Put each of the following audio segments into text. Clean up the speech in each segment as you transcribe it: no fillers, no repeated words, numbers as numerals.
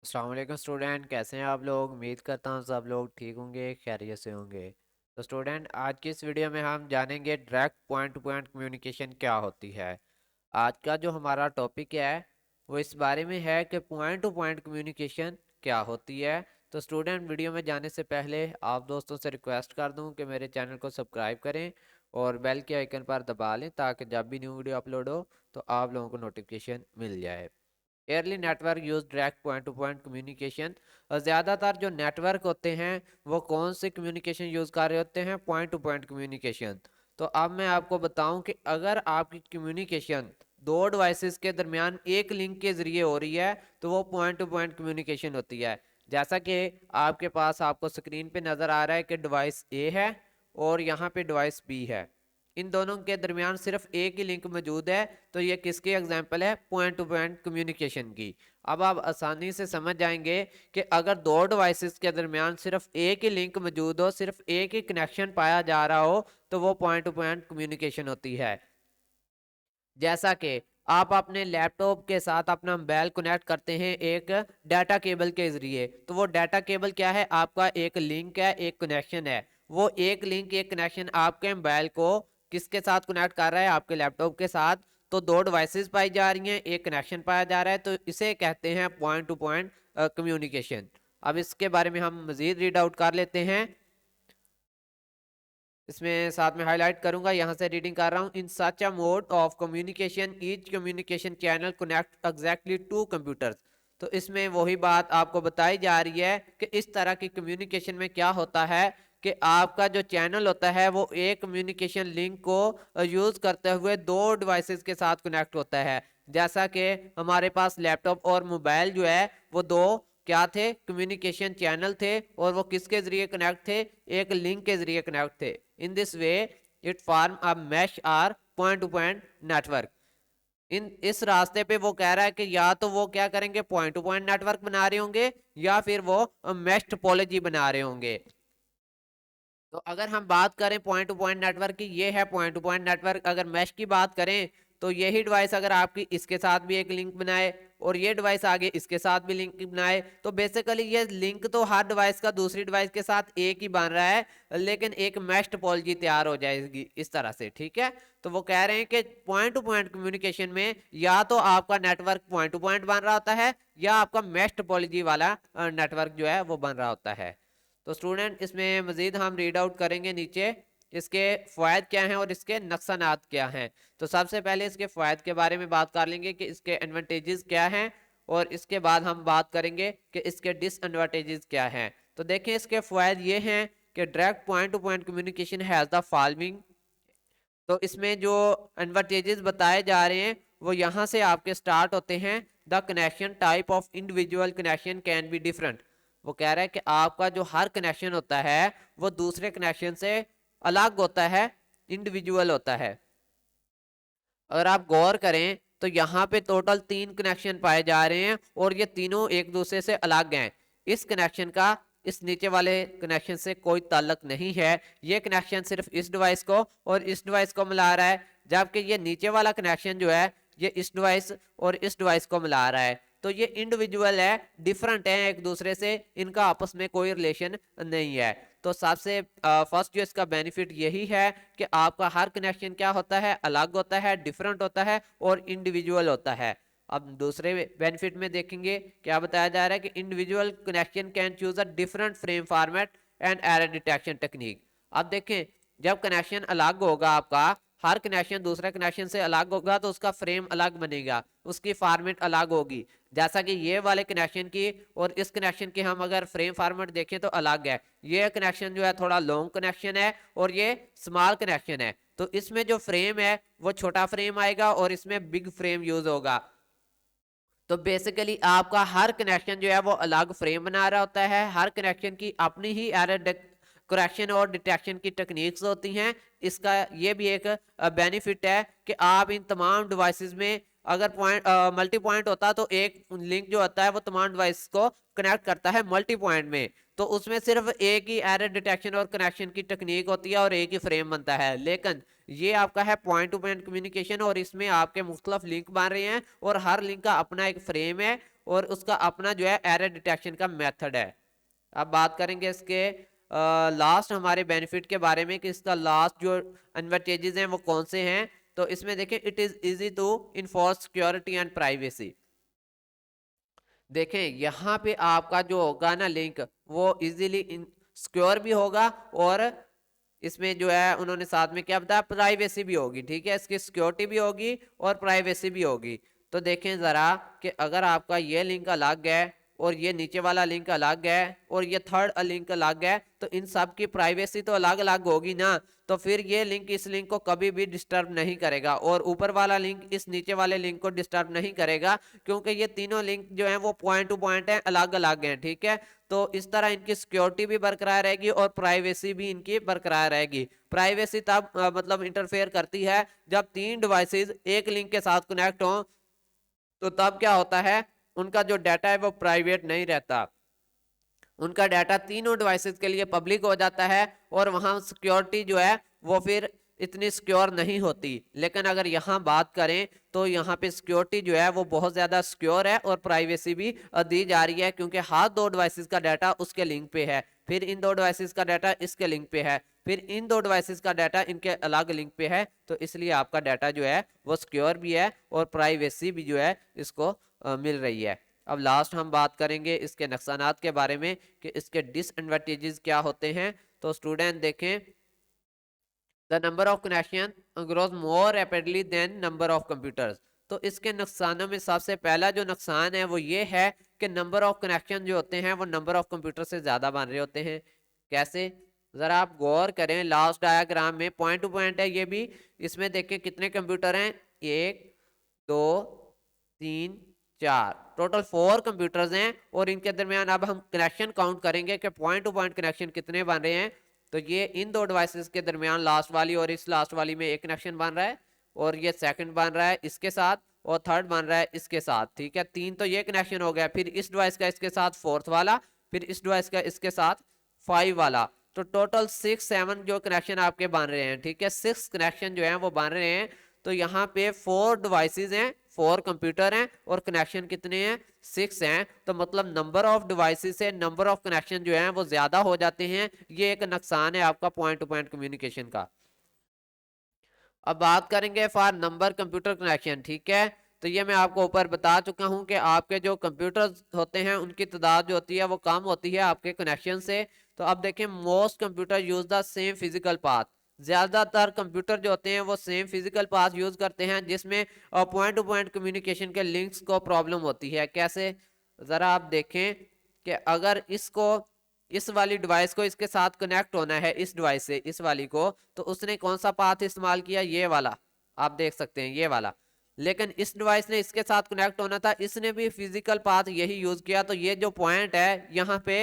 अस्सलाम वालेकुम स्टूडेंट, कैसे हैं आप लोग। उम्मीद करता हूँ सब लोग ठीक होंगे, खैरियत से होंगे। तो स्टूडेंट, आज की इस वीडियो में हम जानेंगे direct point to point communication क्या होती है। आज का जो हमारा टॉपिक है वो इस बारे में है कि पॉइंट टू पॉइंट कम्युनिकेशन क्या होती है। तो स्टूडेंट, वीडियो में जाने से पहले आप दोस्तों से रिक्वेस्ट कर दूं कि मेरे चैनल को सब्सक्राइब करें और बेल के आइकन पर दबा लें ताकि जब भी न्यू वीडियो अपलोड हो तो आप लोगों को नोटिफिकेशन मिल जाए। Early network use direct point to point communication. और ज़्यादातर जो नेटवर्क होते हैं वो कौन से कम्युनिकेशन यूज़ कर रहे होते हैं, पॉइंट टू पॉइंट कम्युनिकेशन। तो अब मैं आपको बताऊं कि अगर आपकी कम्युनिकेशन दो डिवाइसेस के दरमियान एक लिंक के ज़रिए हो रही है तो वो पॉइंट टू पॉइंट कम्युनिकेशन होती है। जैसा कि आपके पास आपको स्क्रीन पे नज़र आ रहा है कि डिवाइस ए है और यहाँ पे डिवाइस बी है। इन दोनों के दरमियान सिर्फ एक ही लिंक मौजूद है, तो ये किसकी एग्जांपल है, पॉइंट टू पॉइंट कम्युनिकेशन की। अब आप आसानी से समझ जाएंगे कि अगर दो डिवाइसेस के दरमियान सिर्फ एक ही लिंक मौजूद हो, सिर्फ एक ही कनेक्शन पाया जा रहा हो, तो वो पॉइंट टू पॉइंट कम्युनिकेशन होती है। जैसा कि आप अपने लैपटॉप के साथ अपना मोबाइल कनेक्ट करते हैं एक डाटा केबल के जरिए, तो वो डाटा केबल क्या है, आपका एक लिंक है, एक कनेक्शन है। वो एक लिंक, एक कनेक्शन आपके मोबाइल को किसके साथ कनेक्ट कर रहा है, आपके लैपटॉप के साथ। तो दो डिवाइसेस पाई जा रही हैं, एक कनेक्शन पाया जा रहा है, तो इसे कहते हैं पॉइंट टू पॉइंट कम्युनिकेशन। अब इसके बारे में हम मजीद रीड आउट कर लेते हैं। इसमें साथ में हाईलाइट करूंगा, यहां से रीडिंग कर रहा हूं। In such a mode of communication each communication channel connect exactly to computers. तो इसमें वही बात आपको बताई जा रही है कि इस तरह की कम्युनिकेशन में क्या होता है कि आपका जो चैनल होता है वो एक कम्युनिकेशन लिंक को यूज करते हुए दो डिवाइसेस के साथ कनेक्ट होता है। जैसा कि हमारे पास लैपटॉप और मोबाइल जो है वो दो क्या थे, कम्युनिकेशन चैनल थे, और वो किसके जरिए कनेक्ट थे, एक लिंक के जरिए कनेक्ट थे। In this way it form a mesh or point to point network. इस रास्ते पे वो कह रहा है कि या तो वो क्या करेंगे, पॉइंट टू पॉइंट नेटवर्क बना रहे होंगे, या फिर वो मैश टोपोलॉजी बना रहे होंगे। तो अगर हम बात करें पॉइंट टू पॉइंट नेटवर्क की, ये है पॉइंट टू पॉइंट नेटवर्क। अगर मैश की बात करें तो यही डिवाइस अगर आपकी इसके साथ भी एक लिंक बनाए और ये डिवाइस आगे इसके साथ भी लिंक बनाए, तो बेसिकली ये लिंक तो हर डिवाइस का दूसरी डिवाइस के साथ एक ही बन रहा है, लेकिन एक मैश टोपोलॉजी तैयार हो जाएगी इस तरह से। ठीक है, तो वो कह रहे हैं कि पॉइंट टू पॉइंट कम्युनिकेशन में या तो आपका नेटवर्क पॉइंट टू पॉइंट बन रहा होता है, या आपका मैश टोपोलॉजी वाला नेटवर्क जो है वो बन रहा होता है। तो स्टूडेंट, इसमें मजीद हम रीड आउट करेंगे नीचे इसके फ़ायदे क्या हैं और इसके नुकसानात क्या हैं। तो सबसे पहले इसके फ़ायदे के बारे में बात कर लेंगे कि इसके एडवांटेजेस क्या हैं, और इसके बाद हम बात करेंगे कि इसके डिसएडवांटेजेस क्या हैं। तो देखें, इसके फ़ायदे ये हैं कि direct point to point communication has the following. तो इसमें जो एडवांटेजेस बताए जा रहे हैं वो यहाँ से आपके स्टार्ट होते हैं। The connection type of individual connection can be different. वो कह रहा है कि आपका जो हर कनेक्शन होता है वो दूसरे कनेक्शन से अलग होता है, इंडिविजुअल होता है। अगर आप गौर करें तो यहाँ पे टोटल 3 कनेक्शन पाए जा रहे हैं और ये तीनों एक दूसरे से अलग हैं। इस कनेक्शन का इस नीचे वाले कनेक्शन से कोई ताल्लुक नहीं है। ये कनेक्शन सिर्फ इस डिवाइस को और इस डिवाइस को मिला रहा है, जबकि ये नीचे वाला कनेक्शन जो है ये इस डिवाइस और इस डिवाइस को मिला रहा है। तो ये इंडिविजुअल है, डिफरेंट है एक दूसरे से, इनका आपस में कोई रिलेशन नहीं है। तो सबसे फर्स्ट जो इसका बेनिफिट यही है कि आपका हर कनेक्शन क्या होता है, अलग होता है, डिफरेंट होता है और इंडिविजुअल होता है। अब दूसरे बेनिफिट में देखेंगे क्या बताया जा रहा है कि individual connection can choose a different frame format and error detection technique. अब देखें, जब कनेक्शन अलग होगा आपका, हर कनेक्शन दूसरे कनेक्शन से अलग होगा तो उसका फ्रेम अलग बनेगा, उसकी फॉर्मेट अलग होगी। जैसा कि ये वाले कनेक्शन की और इस कनेक्शन की हम अगर फ्रेम फॉर्मेट देखें तो अलग है। ये कनेक्शन जो है थोड़ा लॉन्ग कनेक्शन है और ये स्मॉल कनेक्शन है, तो इसमें जो फ्रेम है वो छोटा फ्रेम आएगा और इसमें बिग फ्रेम यूज होगा। तो बेसिकली आपका हर कनेक्शन जो है वो अलग फ्रेम बना रहा होता है। हर कनेक्शन की अपनी ही एरर करेक्शन और डिटेक्शन की टेक्निक्स होती हैं। इसका ये भी एक बेनिफिट है कि आप इन तमाम डिवाइसेस में अगर पॉइंट मल्टी पॉइंट होता तो एक लिंक जो होता है वो तमाम डिवाइस को कनेक्ट करता है मल्टी पॉइंट में, तो उसमें सिर्फ एक ही एरर डिटेक्शन और कनेक्शन की टेक्निक होती है और एक ही फ्रेम बनता है। लेकिन ये आपका है पॉइंट टू पॉइंट कम्युनिकेशन और इसमें आपके मुख्तलिफ लिंक बन रहे हैं और हर लिंक का अपना एक फ्रेम है और उसका अपना जो है एरर डिटेक्शन का मेथड है। अब बात करेंगे इसके लास्ट हमारे बेनिफिट के बारे में कि इसका लास्ट जो एडवांटेजेस हैं वो कौन से हैं। तो इसमें देखें, it is easy to enforce security and privacy. देखें यहाँ पे आपका जो होगा ना लिंक, वो इजीली सिक्योर भी होगा और इसमें जो है उन्होंने साथ में क्या बताया, प्राइवेसी भी होगी। ठीक है, इसकी सिक्योरिटी भी होगी और प्राइवेसी भी होगी। तो देखें ज़रा कि अगर आपका ये लिंक अलग है और ये नीचे वाला लिंक अलग है और ये थर्ड लिंक अलग है, तो इन सब की प्राइवेसी तो अलग अलग होगी ना। तो फिर ये लिंक इस लिंक को कभी भी डिस्टर्ब नहीं करेगा और ऊपर वाला लिंक इस नीचे वाले लिंक को डिस्टर्ब नहीं करेगा, क्योंकि ये तीनों लिंक जो हैं वो पॉइंट टू पॉइंट हैं, अलग अलग हैं। ठीक है, तो इस तरह इनकी सिक्योरिटी भी बरकरार रहेगी और प्राइवेसी भी इनकी बरकरार रहेगी। प्राइवेसी तब मतलब इंटरफेयर करती है जब तीन डिवाइसेस एक लिंक के साथ कनेक्ट हों, तो तब क्या होता है, उनका जो डाटा है वो प्राइवेट नहीं रहता, उनका डाटा तीनों डिवाइसेस के लिए पब्लिक हो जाता है और वहां सिक्योरिटी जो है वो फिर इतनी सिक्योर नहीं होती। लेकिन अगर यहाँ बात करें तो यहाँ पे सिक्योरिटी जो है वो बहुत ज़्यादा सिक्योर है और प्राइवेसी भी दी जा रही है, क्योंकि हर दो डिवाइसेस का डाटा उसके लिंक पे है, फिर इन दो डिवाइसेस का डाटा इसके लिंक पे है, फिर इन दो डिवाइसेस का डाटा इनके अलग लिंक पे है। तो इसलिए आपका डाटा जो है वो सिक्योर भी है और प्राइवेसी भी जो है इसको मिल रही है। अब लास्ट हम बात करेंगे इसके नुकसानात के बारे में कि इसके डिसएडवांटेजेस क्या होते हैं। तो स्टूडेंट देखें, the number of connection grows more rapidly than number of computers. तो इसके नुकसानों में सबसे पहला जो नुकसान है वो ये है कि नंबर ऑफ कनेक्शन जो होते हैं वो नंबर ऑफ कंप्यूटर से ज़्यादा बन रहे होते हैं। कैसे, ज़रा आप गौर करें, लास्ट डायग्राम में पॉइंट टू पॉइंट है ये भी, इसमें देखें कितने कंप्यूटर हैं, 1 2 3 4, टोटल 4 कंप्यूटर्स हैं और इनके दरमियान अब हम कनेक्शन काउंट करेंगे कि पॉइंट टू पॉइंट कनेक्शन कितने बन रहे हैं। तो ये इन दो डिवाइसेस के दरमियान लास्ट वाली और इस लास्ट वाली में एक कनेक्शन बन रहा है और ये सेकंड बन रहा है इसके साथ और थर्ड बन रहा है इसके साथ। ठीक है, 3 तो ये कनेक्शन हो गया, फिर इस डिवाइस का इसके साथ 4th वाला, फिर इस डिवाइस का इसके साथ 5 वाला। तो टोटल 6-7 जो कनेक्शन आपके बन रहे हैं। ठीक है, 6 कनेक्शन जो है वो बन रहे हैं। तो यहाँ पे 4 डिवाइसेस हैं, 4 कंप्यूटर हैं और कनेक्शन कितने हैं, 6 हैं। तो मतलब नंबर ऑफ डिवाइसेस से नंबर ऑफ कनेक्शन जो है वो ज्यादा हो जाते हैं। ये एक नुकसान है आपका पॉइंट टू पॉइंट कम्युनिकेशन का। अब बात करेंगे फॉर नंबर कंप्यूटर कनेक्शन। ठीक है, तो ये मैं आपको ऊपर बता चुका हूं कि आपके जो कंप्यूटर होते हैं उनकी तादाद जो होती है वो कम होती है आपके कनेक्शन से। तो अब देखें, most computer use the same physical path. ज्यादातर कंप्यूटर जो होते हैं वो सेम फिजिकल पाथ यूज करते हैं, जिसमें पॉइंट टू पॉइंट कम्युनिकेशन के लिंक्स को प्रॉब्लम होती है। कैसे, जरा आप देखें कि अगर इसको इस वाली डिवाइस को इसके साथ कनेक्ट होना है, इस डिवाइस से इस वाली को, तो उसने कौन सा पाथ इस्तेमाल किया, ये वाला, आप देख सकते हैं ये वाला। लेकिन इस डिवाइस ने इसके साथ कनेक्ट होना था, इसने भी फिजिकल पाथ यही यूज किया। तो ये जो पॉइंट है यहाँ पे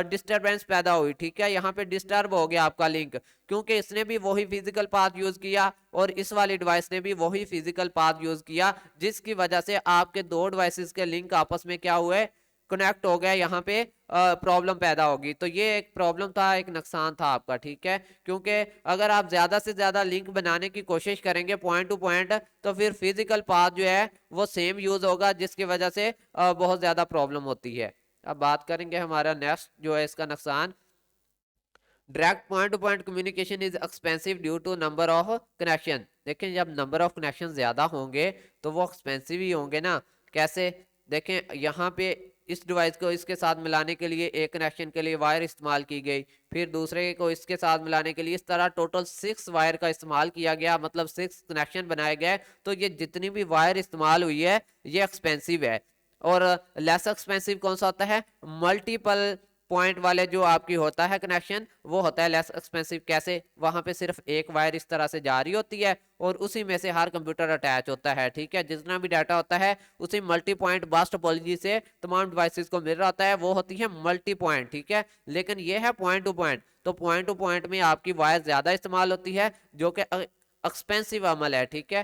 डिस्टरबेंस पैदा हुई। ठीक है, यहाँ पे डिस्टर्ब हो गया आपका लिंक, क्योंकि इसने भी वही फिजिकल पाथ यूज किया और इस वाली डिवाइस ने भी वही फिजिकल पाथ यूज किया, जिसकी वजह से आपके दो डिवाइसेस के लिंक आपस में क्या हुए, कनेक्ट हो गया, यहाँ पे प्रॉब्लम पैदा होगी। तो ये एक प्रॉब्लम था, एक नुकसान था आपका। ठीक है, क्योंकि अगर आप ज्यादा से ज्यादा लिंक बनाने की कोशिश करेंगे पॉइंट टू पॉइंट, तो फिर फिजिकल पाथ जो है वो सेम यूज होगा, जिसकी वजह से बहुत ज्यादा प्रॉब्लम होती है। अब बात करेंगे हमारा नेक्स्ट जो है इसका नुकसान, direct point to point communication is expensive due to number of connection. देखें, जब नंबर ऑफ कनेक्शन ज्यादा होंगे तो वो एक्सपेंसिव ही होंगे ना। कैसे, देखें यहाँ पे इस डिवाइस को इसके साथ मिलाने के लिए एक कनेक्शन के लिए वायर इस्तेमाल की गई, फिर दूसरे को इसके साथ मिलाने के लिए, इस तरह टोटल 6 वायर का इस्तेमाल किया गया, मतलब 6 कनेक्शन बनाए गए। तो ये जितनी भी वायर इस्तेमाल हुई है ये एक्सपेंसिव है। और लेस एक्सपेंसिव कौन सा होता है, मल्टीपल पॉइंट वाले जो आपकी होता है कनेक्शन, वो होता है लेस एक्सपेंसिव। कैसे, वहां पे सिर्फ एक वायर इस तरह से जा रही होती है और उसी में से हर कंप्यूटर अटैच होता है। ठीक है, जितना भी डाटा होता है उसी मल्टी पॉइंट बस टोपोलॉजी से तमाम डिवाइसेस को मिल रहा होता है, वो होती है मल्टी पॉइंट। ठीक है, लेकिन ये है पॉइंट टू पॉइंट। तो पॉइंट टू पॉइंट में आपकी वायर ज्यादा इस्तेमाल होती है, जो कि एक्सपेंसिव अमल है। ठीक है,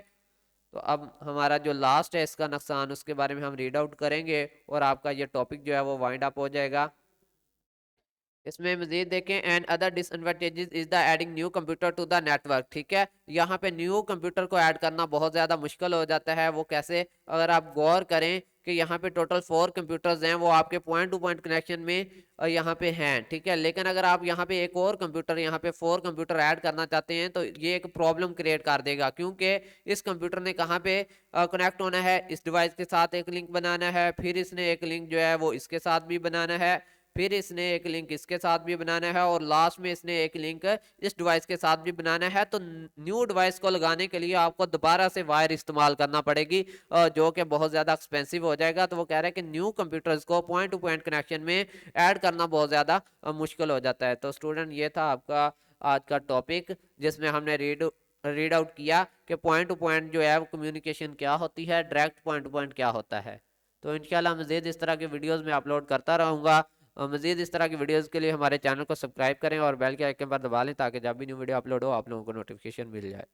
तो अब हमारा जो लास्ट है इसका नुकसान, उसके बारे में हम रीड आउट करेंगे और आपका ये टॉपिक जो है वो वाइंड अप हो जाएगा। इसमें मजीद देखें, and other disadvantages is the adding new computer to the network. ठीक है, यहाँ पे न्यू कंप्यूटर को ऐड करना बहुत ज़्यादा मुश्किल हो जाता है। वो कैसे, अगर आप गौर करें कि यहाँ पे टोटल 4 कंप्यूटर्स हैं, वो आपके पॉइंट टू पॉइंट कनेक्शन में यहाँ पे हैं, ठीक है। लेकिन अगर आप यहाँ पे एक और कंप्यूटर, यहाँ पे 4 कंप्यूटर ऐड करना चाहते हैं, तो ये एक प्रॉब्लम क्रिएट कर देगा, क्योंकि इस कंप्यूटर ने कहाँ पे कनेक्ट होना है, इस डिवाइस के साथ एक लिंक बनाना है, फिर इसने एक लिंक जो है वो इसके साथ भी बनाना है, फिर इसने एक लिंक इसके साथ भी बनाना है, और लास्ट में इसने एक लिंक इस डिवाइस के साथ भी बनाना है। तो न्यू डिवाइस को लगाने के लिए आपको दोबारा से वायर इस्तेमाल करना पड़ेगी, जो कि बहुत ज़्यादा एक्सपेंसिव हो जाएगा। तो वो कह रहे हैं कि न्यू कंप्यूटर्स को पॉइंट टू पॉइंट कनेक्शन में ऐड करना बहुत ज़्यादा मुश्किल हो जाता है। तो स्टूडेंट, ये था आपका आज का टॉपिक, जिसमें हमने रीड आउट किया कि पॉइंट टू पॉइंट जो है वो कम्युनिकेशन क्या होती है, डायरेक्ट पॉइंट टू पॉइंट क्या होता है। तो इंशाल्लाह मज़ीद इस तरह की वीडियोस में अपलोड करता रहूँगा। मज़ीद इस तरह की वीडियोस के लिए हमारे चैनल को सब्सक्राइब करें और बेल के आइकन पर दबा लें, ताकि जब भी न्यू वीडियो अपलोड हो आप लोगों को नोटिफिकेशन मिल जाए।